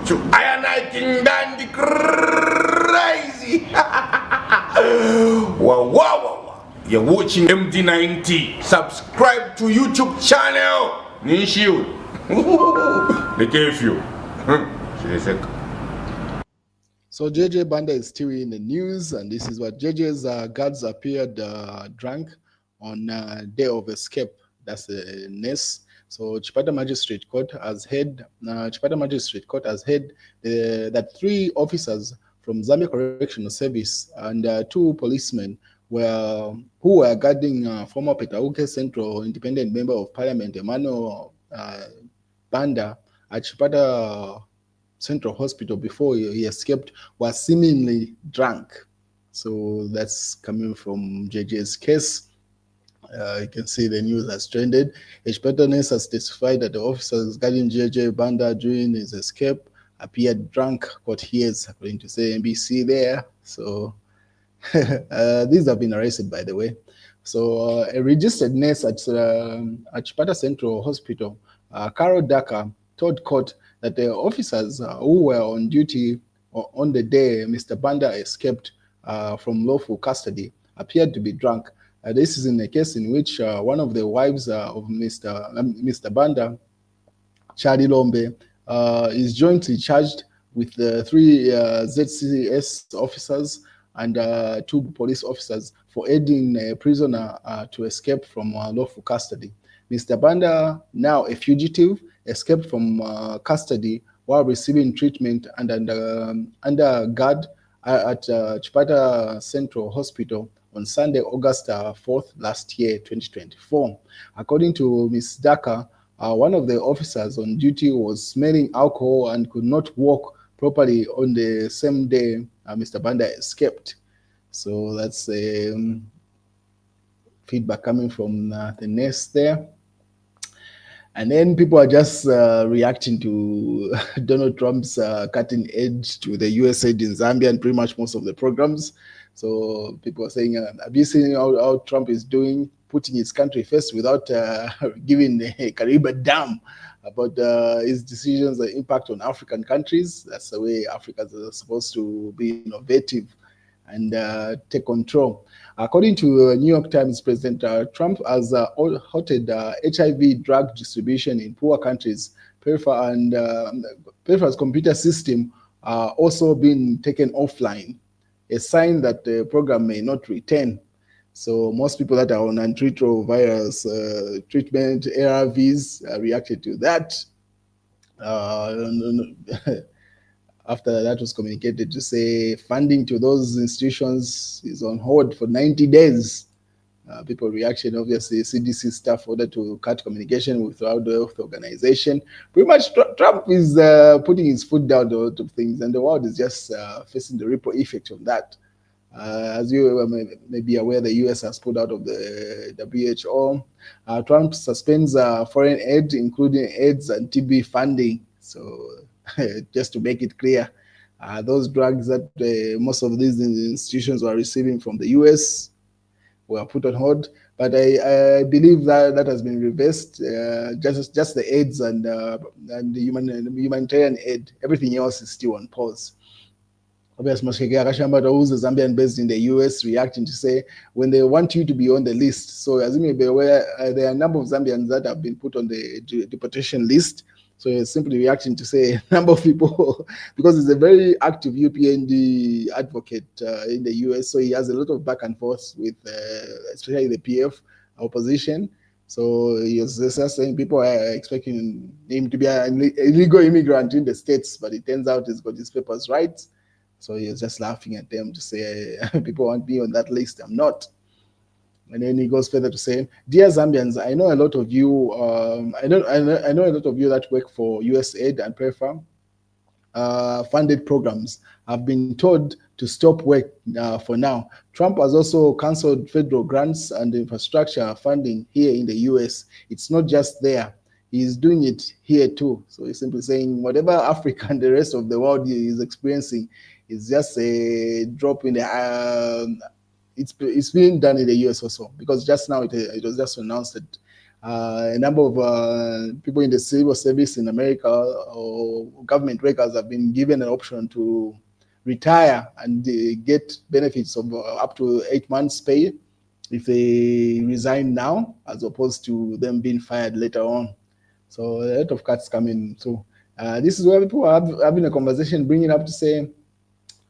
Choo. I and I King Dandy crazy. Wow. You're watching MD90. Subscribe to YouTube channel. Nishiu. The curfew. So JJ Banda is still in the news, and this is what JJ's guards appeared drunk on day of escape. That's a NES. So Chipata Magistrate Court has heard that 3 officers from Zambia Correctional Service and 2 policemen who were guarding former Petauke Central Independent Member of Parliament Emmanuel Banda at Chipata Central Hospital before he escaped was seemingly drunk. So that's coming from JJ's case. You can see the news has trended. H. has testified that the officers guarding JJ Banda during his escape appeared drunk, caught hears, according to NBC there. So these have been arrested, by the way. So a registered nurse at Chipata Central Hospital, Carol Daka, told court that the officers who were on duty on the day Mr. Banda escaped from lawful custody appeared to be drunk. This is in a case in which one of the wives of Mr. Banda, Chadi Lombe, is jointly charged with 3 ZCS officers and 2 police officers for aiding a prisoner to escape from lawful custody. Mr. Banda, now a fugitive, escaped from custody while receiving treatment and under guard at Chipata Central Hospital on Sunday, August 4th last year, 2024. According to Ms. Daka, one of the officers on duty was smelling alcohol and could not walk properly on the same day Mr. Banda escaped. So that's feedback coming from the nurse there. And then people are just reacting to Donald Trump's cutting edge to the US aid in Zambia and pretty much most of the programs. So people are saying, have you seen how Trump is doing, putting his country first without giving a Kariba damn about his decisions and impact on African countries? That's the way Africans are supposed to be innovative and take control. According to New York Times, President Trump has halted HIV drug distribution in poor countries. PERFA's computer system also been taken offline, a sign that the program may not return. So most people that are on antiretrovirus treatment, ARVs, reacted to that. After that was communicated to say funding to those institutions is on hold for 90 days. People reaction, obviously, CDC staff ordered to cut communication with the World Health Organization. Pretty much Trump is putting his foot down to a lot of things, and the world is just facing the ripple effect of that. As you may be aware, the US has pulled out of the WHO. Trump suspends foreign aid, including AIDS and TB funding. So just to make it clear, those drugs that most of these institutions were receiving from the US were put on hold. But I believe that has been reversed. Just the AIDS and the humanitarian aid, everything else is still on pause. Obviously, Mashkeke Akashambata, who's a Zambian based in the US, reacting to say, when they want you to be on the list. So as you may be aware, there are a number of Zambians that have been put on the deportation list. So he's simply reacting to say a number of people, because he's a very active UPND advocate in the US. So he has a lot of back and forth with especially the PF opposition. So he was just saying people are expecting him to be an illegal immigrant in the States, but it turns out he's got his papers right. So he was just laughing at them to say, people want me on that list, I'm not. And then he goes further to say, dear Zambians, I know a lot of you, I know a lot of you that work for USAID and PERFA funded programs have been told to stop work for now. Trump has also cancelled federal grants and infrastructure funding here in the US. It's not just there. He's doing it here too. So he's simply saying whatever Africa and the rest of the world is experiencing is just a drop in the it's being done in the US also, because just now it was just announced that A number of people in the civil service in America or government workers have been given an option to retire and get benefits of up to 8 months pay if they resign now, as opposed to them being fired later on. So a lot of cuts coming through. This is where people are having a conversation, bringing up to say,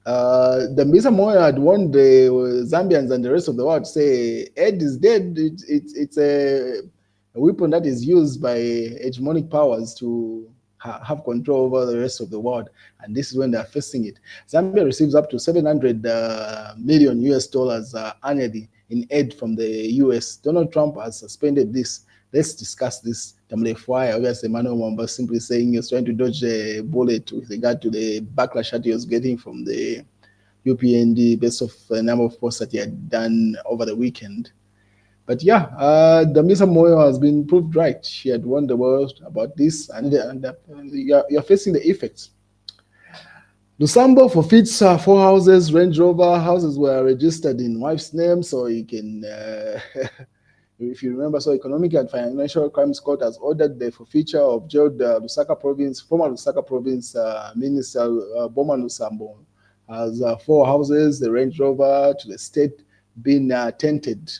the Misa Moyo had warned the Zambians and the rest of the world, say, aid is dead. It's a weapon that is used by hegemonic powers to have control over the rest of the world. And this is when they're facing it. Zambia receives up to 700 million US dollars annually in aid from the US. Donald Trump has suspended this. Let's discuss this. Obviously, Emmanuel Mwamba simply saying he was trying to dodge a bullet with regard to the backlash that he was getting from the UPND based off a number of posts that he had done over the weekend. But yeah, Damisa Moyo has been proved right. She had warned the world about this, and you're facing the effects. Lusambo forfeits 4 houses, Range Rover. Houses were registered in wife's name, so you can if you remember, so Economic and Financial Crimes Court has ordered the forfeiture of jailed Lusaka Province, former Lusaka Province Minister Boma Lusambo, has 4 houses, the Range Rover to the state, been tainted.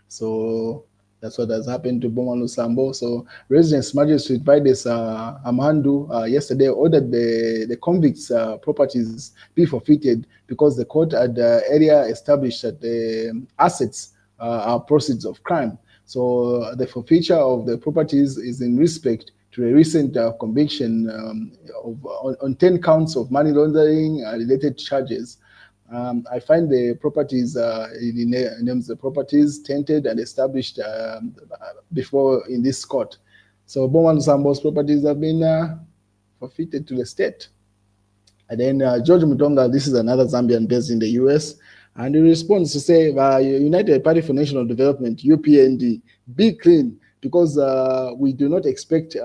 So that's what has happened to Boma Lusambo. So Residence Magistrate Vides Amandu yesterday ordered the convicts' properties be forfeited because the court had earlier established that the assets are proceeds of crime. So the forfeiture of the properties is in respect to a recent conviction on 10 counts of money laundering related charges. I find the properties, names the properties tainted and established before in this court. So Boma Lusambo's properties have been forfeited to the state. And then George Mutonga, this is another Zambian based in the US, and he responds to say, United Party for National Development, UPND, be clean, because we do not expect,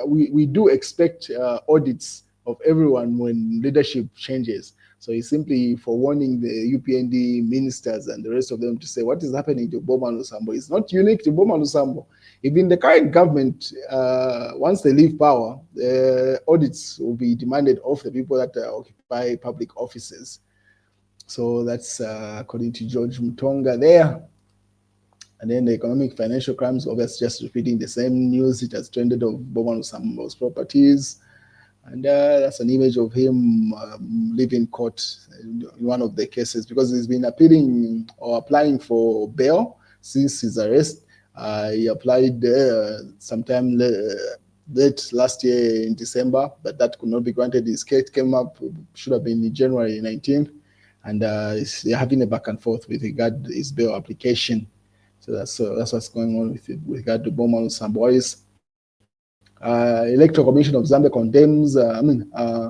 we do expect audits of everyone when leadership changes. So he's simply forewarning the UPND ministers and the rest of them to say what is happening to Boma Lusambo. It's not unique to Boma Lusambo. Even the current government, once they leave power, audits will be demanded of the people that occupy public offices. So that's according to George Mutonga there. And then the Economic Financial Crimes, obviously just repeating the same news. It has trended of Boma Lusambo's properties. And that's an image of him leaving court in one of the cases, because he's been appealing or applying for bail since his arrest. He applied sometime late last year in December, but that could not be granted. His case came up, should have been in January 19th, and they're having a back and forth with regard to his bail application. So that's what's going on with regard to Boma Lusambo. Electoral Commission of Zambia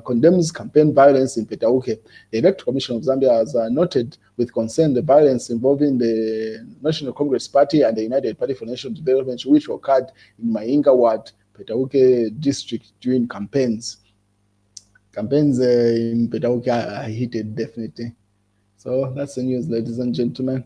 condemns campaign violence in Petauke. The Electoral Commission of Zambia has noted with concern the violence involving the National Congress Party and the United Party for National Development, which occurred in Mainga Ward, Petauke district during campaigns. Campaigns in Petauke are heated, definitely. So that's the news, ladies and gentlemen.